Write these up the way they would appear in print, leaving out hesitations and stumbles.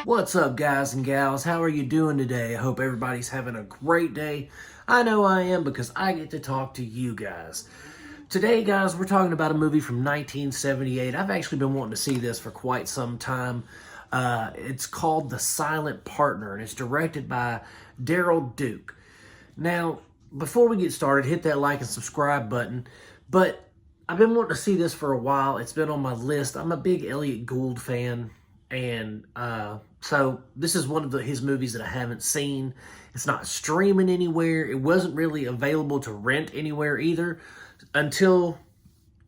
What's up, guys and gals? How are you doing today? I hope everybody's having a great day. I know I am because I get to talk to you guys. Today, guys, we're talking about a movie from 1978. I've actually been wanting to see this for quite some time. It's called The Silent Partner, and it's directed by Daryl Duke. Now, before we get started, hit that like and subscribe button. But I've been wanting to see this for a while. It's been on my list. I'm a big Elliot Gould fan. And so this is one of his movies that I haven't seen. It's not streaming anywhere. It wasn't really available to rent anywhere either until,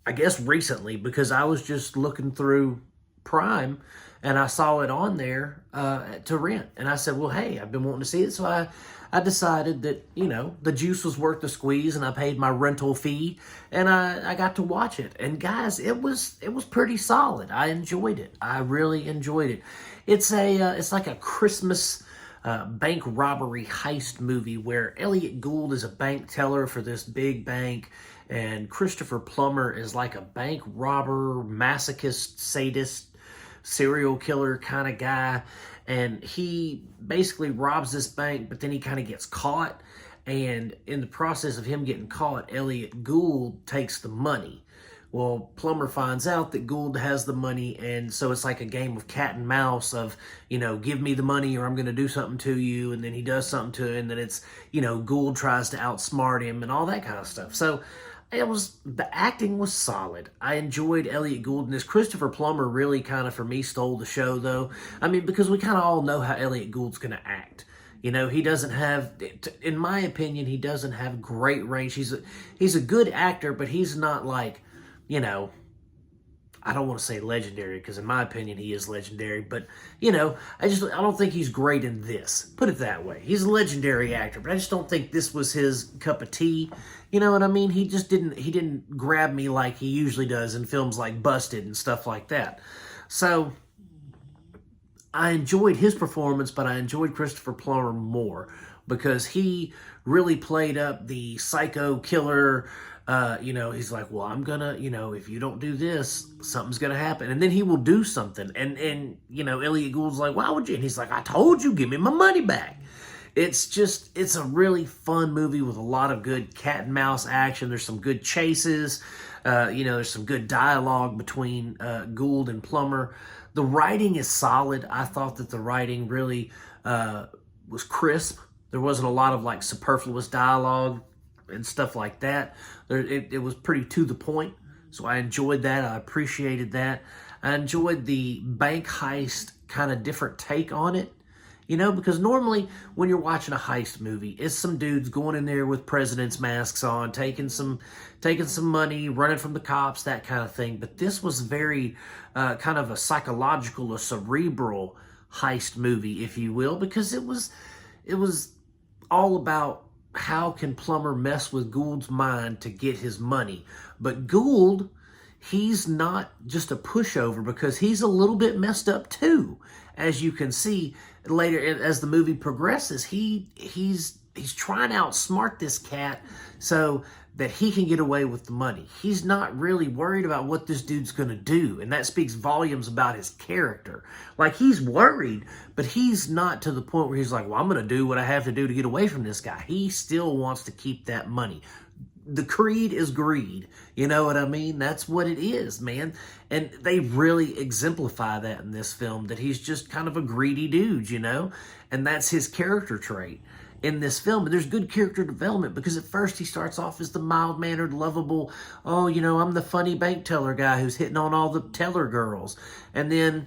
I guess, recently, because I was just looking through Prime and I saw it on there to rent. And I said, well, hey, I've been wanting to see it. So I decided that, the juice was worth the squeeze, and I paid my rental fee, and I got to watch it. And guys, it was pretty solid. I enjoyed it. I really enjoyed it. It's like a Christmas bank robbery heist movie where Elliot Gould is a bank teller for this big bank, and Christopher Plummer is like a bank robber, masochist, sadist, serial killer kind of guy. And he basically robs this bank, but then he kind of gets caught. And in the process of him getting caught, Elliot Gould takes the money. Well, Plummer finds out that Gould has the money, and so it's like a game of cat and mouse of, give me the money or I'm going to do something to you, and then he does something to it, and then it's, Gould tries to outsmart him and all that kind of stuff. So the acting was solid. I enjoyed Elliot Gould in this. Christopher Plummer really kind of, for me, stole the show, though. I mean, because we kind of all know how Elliot Gould's going to act. He doesn't have, in my opinion, he doesn't have great range. He's a good actor, but he's not like, I don't want to say legendary, because in my opinion he is legendary, but I don't think he's great in this. Put it that way. He's a legendary actor, but I just don't think this was his cup of tea. You know what I mean? He didn't grab me like he usually does in films like Busted and stuff like that. So I enjoyed his performance, but I enjoyed Christopher Plummer more because he really played up the psycho killer. He's like, well, I'm gonna, if you don't do this, something's gonna happen. And then he will do something. And Elliot Gould's like, why would you? And he's like, I told you, give me my money back. It's a really fun movie with a lot of good cat and mouse action. There's some good chases. There's some good dialogue between Gould and Plummer. The writing is solid. I thought that the writing really was crisp. There wasn't a lot of like superfluous dialogue and stuff like that. It was pretty to the point, so I enjoyed that. I appreciated that. I enjoyed the bank heist kind of different take on it, because normally when you're watching a heist movie, it's some dudes going in there with president's masks on, taking some money, running from the cops, that kind of thing. But this was very kind of a psychological, a cerebral heist movie, if you will, because it was all about how can Plummer mess with Gould's mind to get his money. But Gould, he's not just a pushover, because he's a little bit messed up too. As you can see later as the movie progresses, he's trying to outsmart this cat so that he can get away with the money. He's not really worried about what this dude's going to do, and that speaks volumes about his character. Like, he's worried, but he's not to the point where he's like, well, I'm going to do what I have to do to get away from this guy. He still wants to keep that money. The creed is greed. You know what I mean? That's what it is, man. And they really exemplify that in this film, that he's just kind of a greedy dude, and that's his character trait in this film. And there's good character development, because at first he starts off as the mild-mannered, lovable, I'm the funny bank teller guy who's hitting on all the teller girls. And then,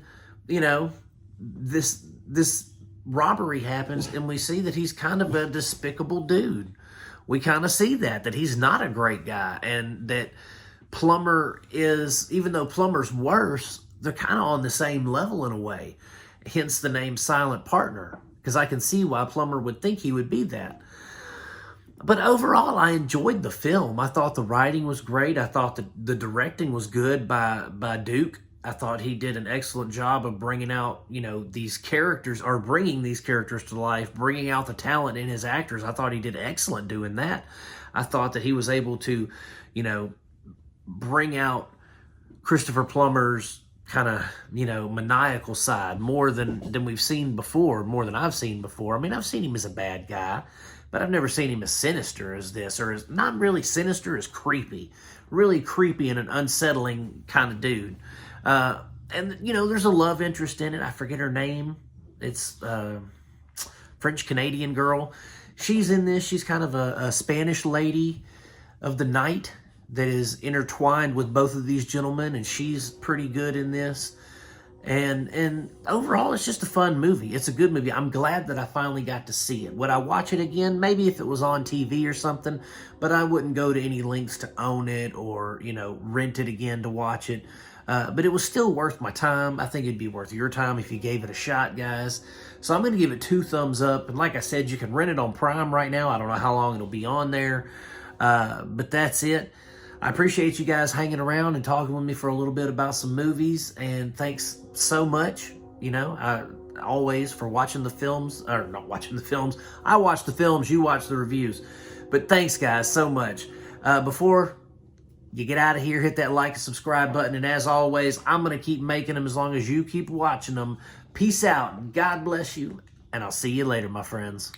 this robbery happens, and we see that he's kind of a despicable dude. We kind of see that he's not a great guy, and that Plummer is, even though Plummer's worse, they're kind of on the same level in a way. Hence the name Silent Partner, because I can see why Plummer would think he would be that. But overall, I enjoyed the film. I thought the writing was great. I thought the directing was good by Duke. I thought he did an excellent job of bringing out, these characters, or bringing these characters to life, bringing out the talent in his actors. I thought he did excellent doing that. I thought that he was able to, bring out Christopher Plummer's kind of, maniacal side more than we've seen before, more than I've seen before. I mean, I've seen him as a bad guy, but I've never seen him as sinister as this, or as not really sinister, as creepy. Really creepy and an unsettling kind of dude. And, there's a love interest in it. I forget her name. It's French-Canadian girl. She's in this. She's kind of a Spanish lady of the night that is intertwined with both of these gentlemen, and she's pretty good in this. And overall, it's just a fun movie. It's a good movie. I'm glad that I finally got to see it. Would I watch it again? Maybe if it was on TV or something, but I wouldn't go to any lengths to own it or, rent it again to watch it. But it was still worth my time. I think it'd be worth your time if you gave it a shot, guys. So I'm going to give it 2 thumbs up. And like I said, you can rent it on Prime right now. I don't know how long it'll be on there. But that's it. I appreciate you guys hanging around and talking with me for a little bit about some movies. And thanks so much, always for watching the films. Or not watching the films. I watch the films, you watch the reviews. But thanks, guys, so much. Before you get out of here, hit that like and subscribe button. And as always, I'm going to keep making them as long as you keep watching them. Peace out. God bless you. And I'll see you later, my friends.